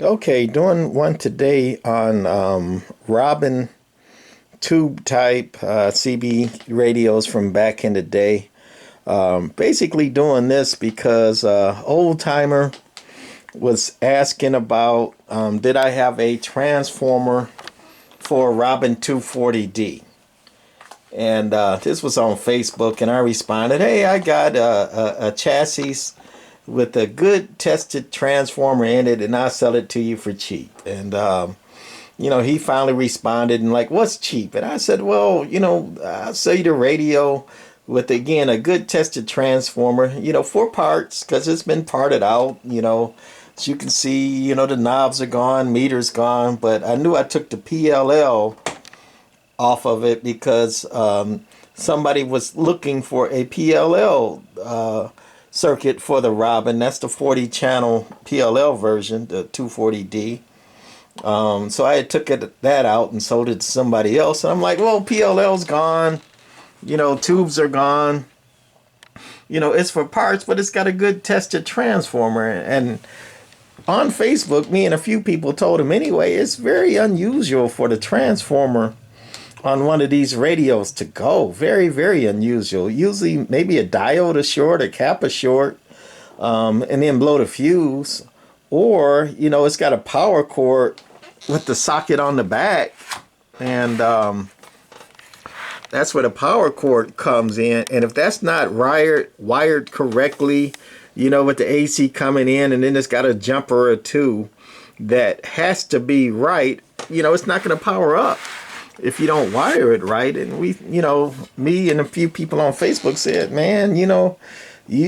Okay, doing one today on Robyn tube type CB radios from back in the day. Basically doing this because old timer was asking about did I have a transformer for Robyn 240D? And this was on Facebook, and I responded, hey, I got a chassis with a good tested transformer in it, and I'll sell it to you for cheap. And he finally responded and like, what's cheap? And I said, well, I'll sell you the radio with, again, a good tested transformer, for parts, because it's been parted out, as you can see, the knobs are gone, meter's gone, but I knew I took the PLL off of it because somebody was looking for a PLL circuit for the Robyn. That's the 40 channel PLL version, the 240D. So I took that out and sold it to somebody else. And I'm like, well, PLL's gone. Tubes are gone. It's for parts, but it's got a good tested transformer. And on Facebook, me and a few people told him anyway, it's very unusual for the transformer on one of these radios to go. Very, very unusual. Usually maybe a diode is short, a cap is short, and then blow the fuse. Or, it's got a power cord with the socket on the back. And that's where the power cord comes in. And if that's not wired correctly, with the AC coming in, and then it's got a jumper or two that has to be right, it's not going to power up if you don't wire it right. And we, me and a few people on Facebook said, man, you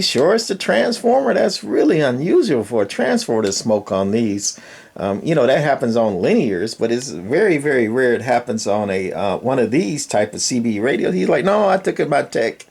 sure it's the transformer? That's really unusual for a transformer to smoke on these. That happens on linears, but it's very, very rare it happens on a one of these type of CB radios. He's like, no, I took it to my tech,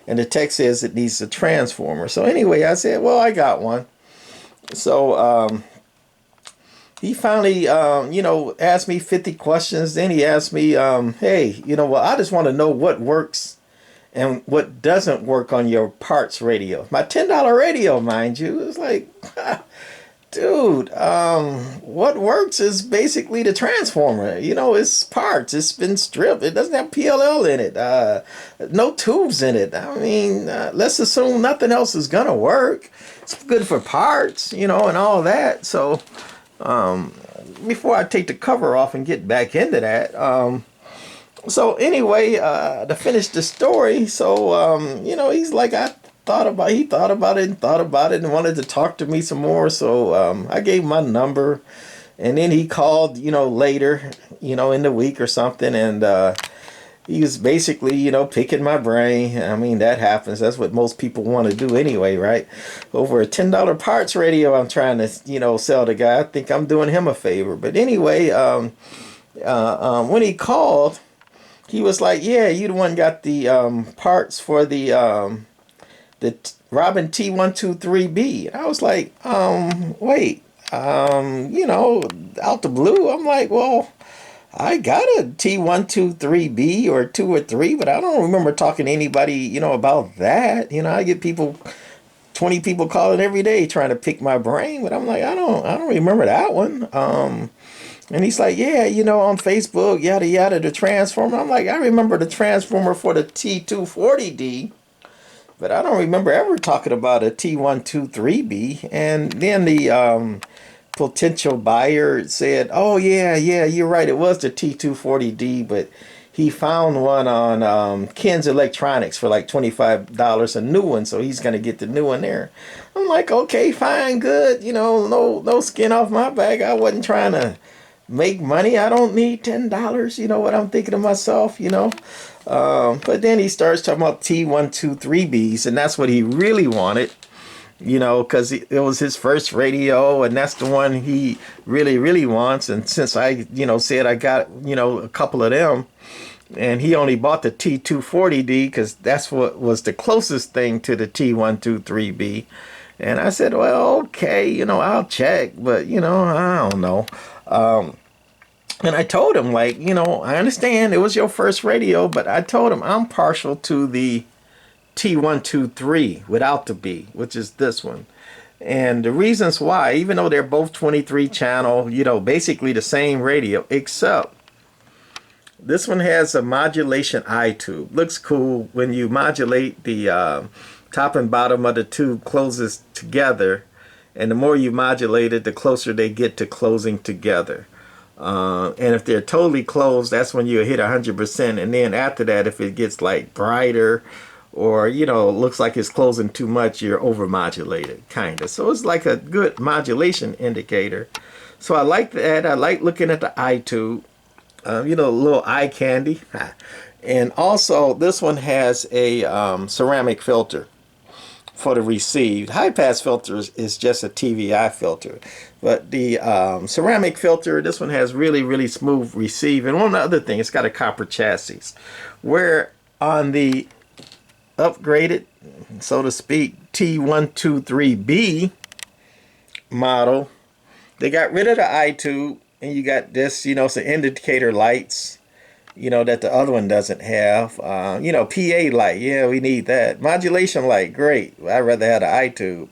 and the tech says it needs a transformer. So anyway, I said, well, I got one. So he finally, asked me 50 questions. Then he asked me, hey, well, I just want to know what works and what doesn't work on your parts radio. My $10 radio, mind you. It's like, dude, what works is basically the transformer. It's parts. It's been stripped. It doesn't have PLL in it. No tubes in it. I mean, let's assume nothing else is going to work. It's good for parts, and all that. So before I take the cover off and get back into that, so anyway, to finish the story, so he's like, he thought about it and wanted to talk to me some more. So I gave him my number, and then he called later in the week or something, and he was basically picking my brain. I mean, that happens. That's what most people want to do anyway, right? Over a $10 parts radio I'm trying to sell the guy. I think I'm doing him a favor. But anyway, when he called, he was like, yeah, you the one got the parts for the Robyn T123B. And I was like, wait, out the blue. I'm like, well, I got a T123B or 2 or 3, but I don't remember talking to anybody, about that. I get 20 people calling every day trying to pick my brain, but I'm like, I don't remember that one. And he's like, yeah, on Facebook, yada, yada, the transformer. I'm like, I remember the transformer for the T240D, but I don't remember ever talking about a T123B. And then the potential buyer said, oh, yeah, you're right. It was the T240D, but he found one on Ken's Electronics for like $25, a new one. So he's going to get the new one there. I'm like, okay, fine, good. No skin off my back. I wasn't trying to make money. I don't need $10. You know what I'm thinking to myself, but then he starts talking about T123Bs, and that's what he really wanted, because it was his first radio, and that's the one he really, really wants. And since I, said I got, a couple of them, and he only bought the T240D because that's what was the closest thing to the T123B. And I said, well, okay, I'll check, but, I don't know. And I told him, like, I understand it was your first radio, but I told him I'm partial to the T123 without the B, which is this one. And the reasons why, even though they're both 23 channel, you know, basically the same radio, except this one has a modulation eye tube. Looks cool when you modulate the top and bottom of the tube closes together, and the more you modulate it, the closer they get to closing together. And if they're totally closed, that's when you hit 100%. And then after that, if it gets like brighter or, you know, looks like it's closing too much, you're over modulated, kind of. So it's like a good modulation indicator. So I like that. I like looking at the eye tube, you know, a little eye candy. And also this one has a ceramic filter for the received. High pass filter is just a TVI filter, but the ceramic filter, this one has really smooth receive. And one other thing, it's got a copper chassis, where on the upgraded, so to speak, T123B model, they got rid of the eye tube, and you got this, you know, some indicator lights, you know, that the other one doesn't have. You know, PA light, yeah, we need that. Modulation light, great. I'd rather have the eye tube.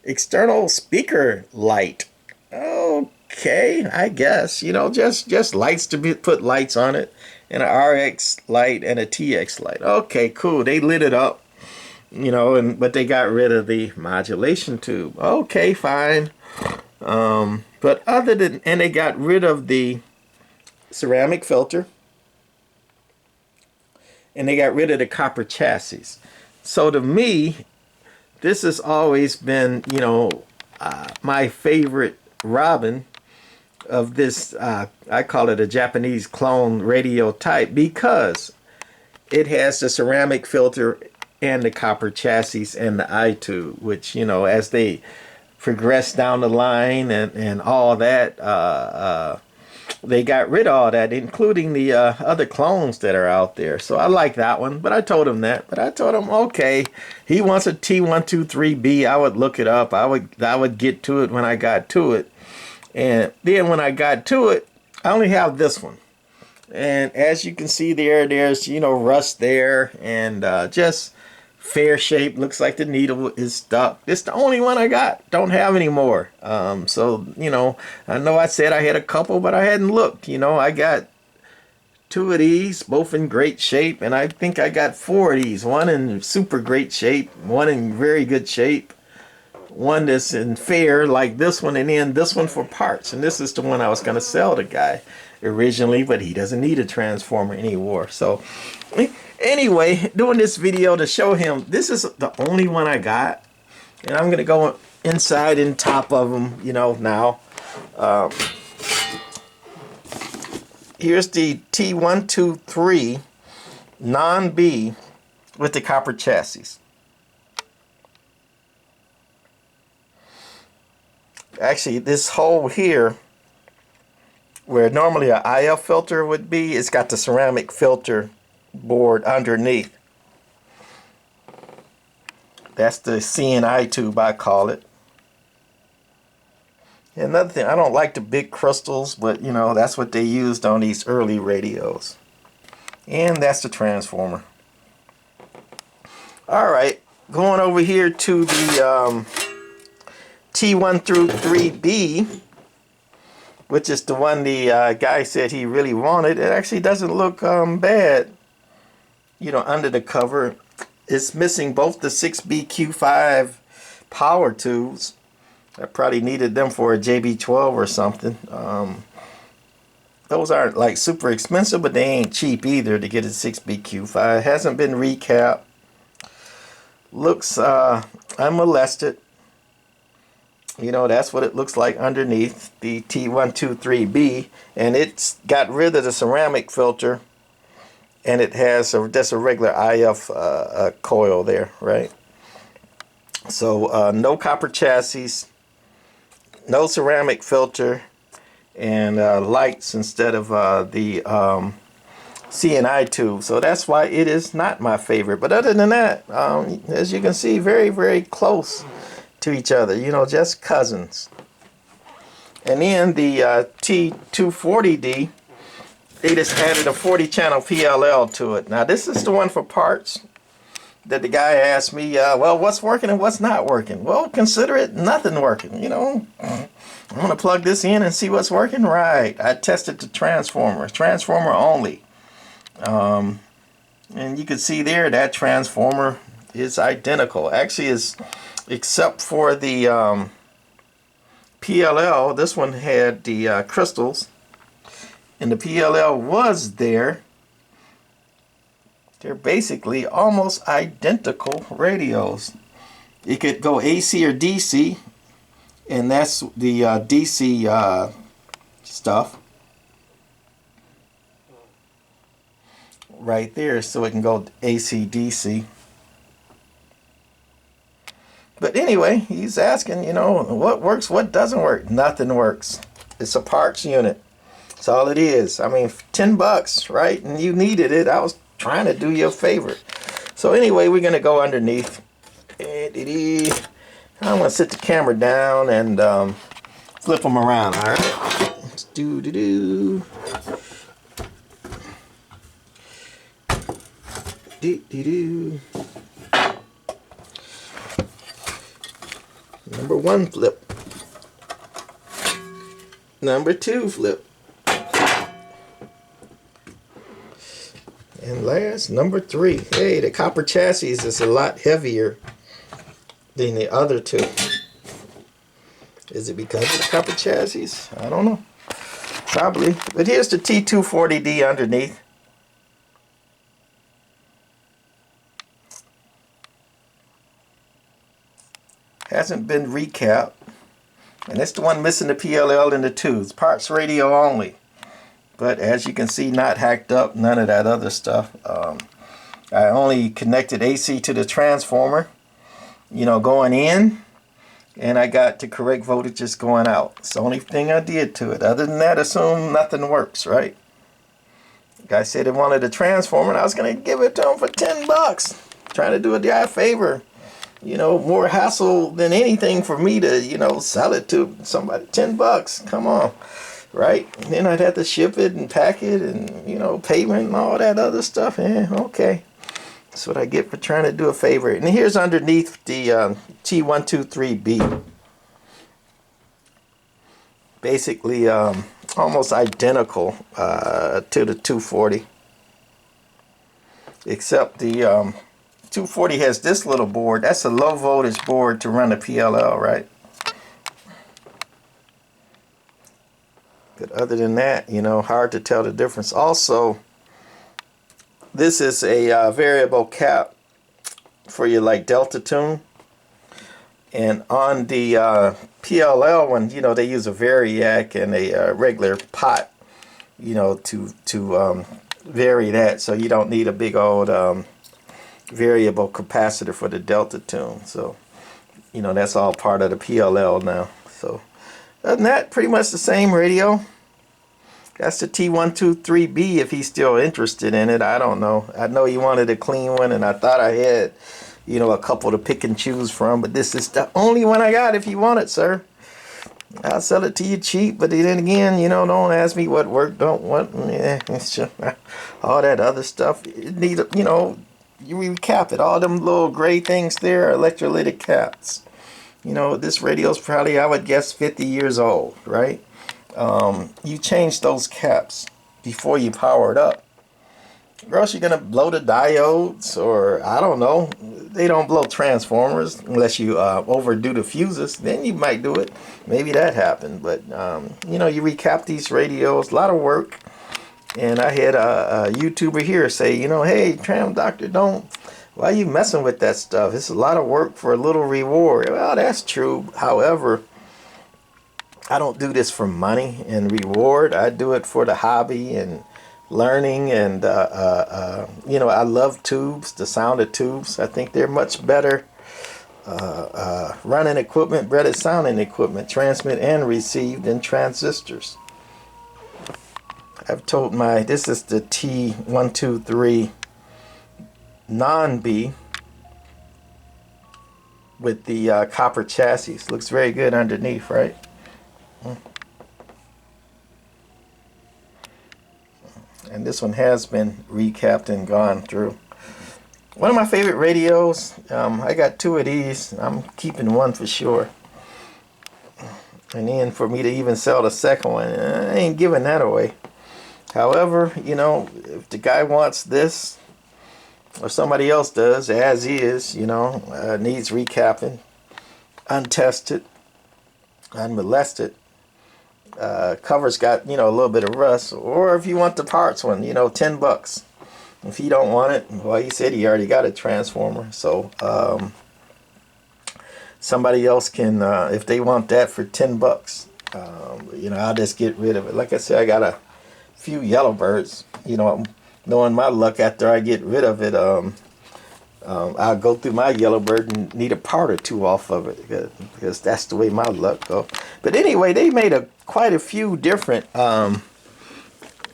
External speaker light, okay, I guess. You know, just lights to put lights on it, and an RX light and a TX light. Okay, cool. They lit it up, you know, but they got rid of the modulation tube. Okay, fine. But other than, and they got rid of the ceramic filter, and they got rid of the copper chassis. So to me, this has always been, you know, my favorite Robyn of this, I call it a Japanese clone radio type, because it has the ceramic filter and the copper chassis and the eye tube, which, you know, as they progress down the line and all that, they got rid of all that, including the other clones that are out there. So I like that one, but I told him that. But I told him, okay, he wants a T123B. I would look it up. I would get to it when I got to it. And then when I got to it, I only have this one. And as you can see there, there's, you know, rust there, and just fair shape. Looks like the needle is stuck. This is the only one I got. Don't have any more. So, you know I said I had a couple, but I hadn't looked. You know, I got 2 of these, both in great shape, and I think I got 4 of these. One in super great shape, one in very good shape, one that's in fair like this one, and then this one for parts. And this is the one I was going to sell the guy originally, but he doesn't need a transformer anymore. So anyway, doing this video to show him this is the only one I got, and I'm gonna go inside and top of them, you know. Now here's the T123 non-B with the copper chassis. Actually, this hole here, where normally an IF filter would be, it's got the ceramic filter board underneath. That's the CNI tube, I call it. And another thing, I don't like the big crystals, but you know, that's what they used on these early radios. And that's the transformer. Alright, going over here to the T123B, which is the one the guy said he really wanted. It actually doesn't look bad, you know, under the cover. It's missing both the 6BQ5 power tubes. I probably needed them for a JB12 or something. Those aren't like super expensive, but they ain't cheap either to get a 6BQ5. It hasn't been recapped. Looks unmolested. You know, that's what it looks like underneath the T123B, and it's got rid of the ceramic filter, and it has just a regular IF coil there, right? So no copper chassis, no ceramic filter, and lights instead of the CNI tube. So that's why it is not my favorite. But other than that, as you can see, very close to each other, you know, just cousins. And then the T240D, they just added a 40 channel PLL to it. Now this is the one for parts. that the guy asked me, well, what's working and what's not working? Well, consider it nothing working, you know. I'm going to plug this in and see what's working. Right. I tested the transformer only. And you can see there that transformer is identical. Actually, is except for the PLL. This one had the crystals, and the PLL was there. They're basically almost identical radios. It could go AC or DC, and that's the DC stuff right there, so it can go AC, DC. But anyway, he's asking, you know, what works, what doesn't work? Nothing works. It's a parts unit. That's all it is. I mean, $10, right? And you needed it. I was trying to do you a favor. So anyway, we're going to go underneath. I'm going to sit the camera down and flip them around, all right? Let's do. Number 1 flip. Number 2 flip. And last, number 3. Hey, the copper chassis is a lot heavier than the other two. Is it because of the copper chassis? I don't know. Probably. But here's the T240D underneath. Hasn't been recapped. And it's the one missing the PLL and the tubes. Parts radio only. But as you can see, not hacked up, none of that other stuff. I only connected AC to the transformer, you know, going in, and I got the correct voltages going out. It's the only thing I did to it. Other than that, assume nothing works, right? The guy said he wanted a transformer, and I was going to give it to him for $10. Trying to do a guy a favor. You know, more hassle than anything for me to, you know, sell it to somebody. $10, come on. Right? And then I'd have to ship it and pack it and, you know, payment and all that other stuff. Okay. That's what I get for trying to do a favor. And here's underneath the T123B. Basically, almost identical to the 240. Except the 240 has this little board. That's a low voltage board to run the PLL, right? But other than that, you know, hard to tell the difference. Also, this is a variable cap for your like delta tune. And on the PLL one, you know, they use a variac and a regular pot, you know, to vary that. So you don't need a big old variable capacitor for the delta tune. So, you know, that's all part of the PLL now. So other than that, pretty much the same radio. That's the T123B if he's still interested in it. I don't know. I know he wanted a clean one, and I thought I had, you know, a couple to pick and choose from. But this is the only one I got if you want it, sir. I'll sell it to you cheap. But then again, you know, don't ask me what work, don't want. Yeah, it's just, all that other stuff. It need, you know, you recap it. All them little gray things there are electrolytic caps. You know, this radio's probably, I would guess, 50 years old, right? You change those caps before you power it up, or else you're gonna blow the diodes, or I don't know. They don't blow transformers unless you overdo the fuses. Then you might do it. Maybe that happened. But you know, you recap these radios, a lot of work. And I had a YouTuber here say, you know, hey, Tram Doctor, why are you messing with that stuff? It's a lot of work for a little reward. Well, that's true. However, I don't do this for money and reward. I do it for the hobby and learning. And, you know, I love tubes, the sound of tubes. I think they're much better running equipment, better sounding equipment, transmit and receive than transistors. I've told this is the T123 non-B with the copper chassis. Looks very good underneath, right? And this one has been recapped and gone through. One of my favorite radios. I got two of these. I'm keeping one for sure. And then for me to even sell the second one, I ain't giving that away. However, you know, if the guy wants this, or somebody else does, as is, you know, needs recapping, untested, unmolested, cover's got, you know, a little bit of rust, or if you want the parts one, you know, $10. If he don't want it, well, he said he already got a transformer, so somebody else can, if they want that for $10, you know, I'll just get rid of it. Like I said, I got a few Yellowbirds, you know, knowing my luck, after I get rid of it, I'll go through my Yellowbird and need a part or two off of it, because that's the way my luck goes. But anyway, they made quite a few different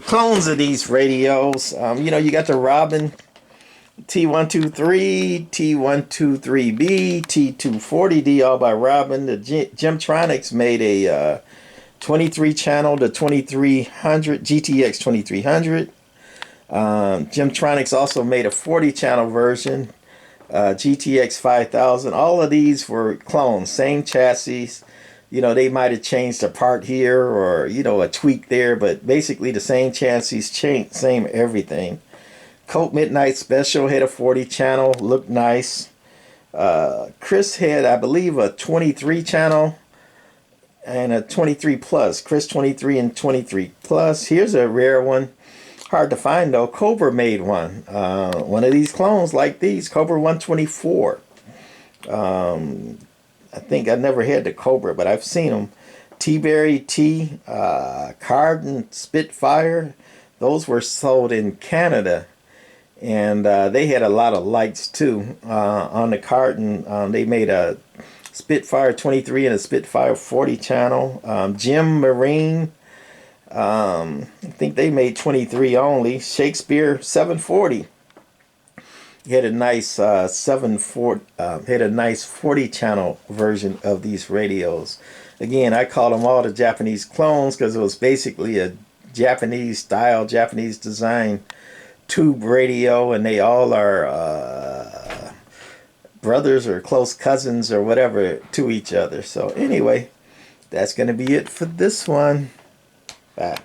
clones of these radios. You know, you got the Robyn T123, T123B, T240D, all by Robyn. The Gemtronics made a 23 channel, the 2300, GTX 2300. Gemtronics also made a 40 channel version, GTX 5000. All of these were clones, same chassis. You know, they might have changed a part here, or, you know, a tweak there, but basically the same chassis, same everything. Colt Midnight Special had a 40 channel, looked nice. Chris had, I believe, a 23 channel and a 23 plus. Chris 23 and 23 plus. Here's a rare one. Hard to find though. Cobra made one. One of these clones like these. Cobra 124. I think I never had the Cobra, but I've seen them. T-Berry T, Cardin Spitfire. Those were sold in Canada. And they had a lot of lights too. On the Cardin, they made a Spitfire 23 and a Spitfire 40 channel. Jim Marine. I think they made 23 only. Shakespeare 740. He had a nice 740. Had a nice 40 channel version of these radios. Again, I call them all the Japanese clones because it was basically a Japanese style, Japanese design tube radio, and they all are brothers or close cousins or whatever to each other. So anyway, that's going to be it for this one. Bye.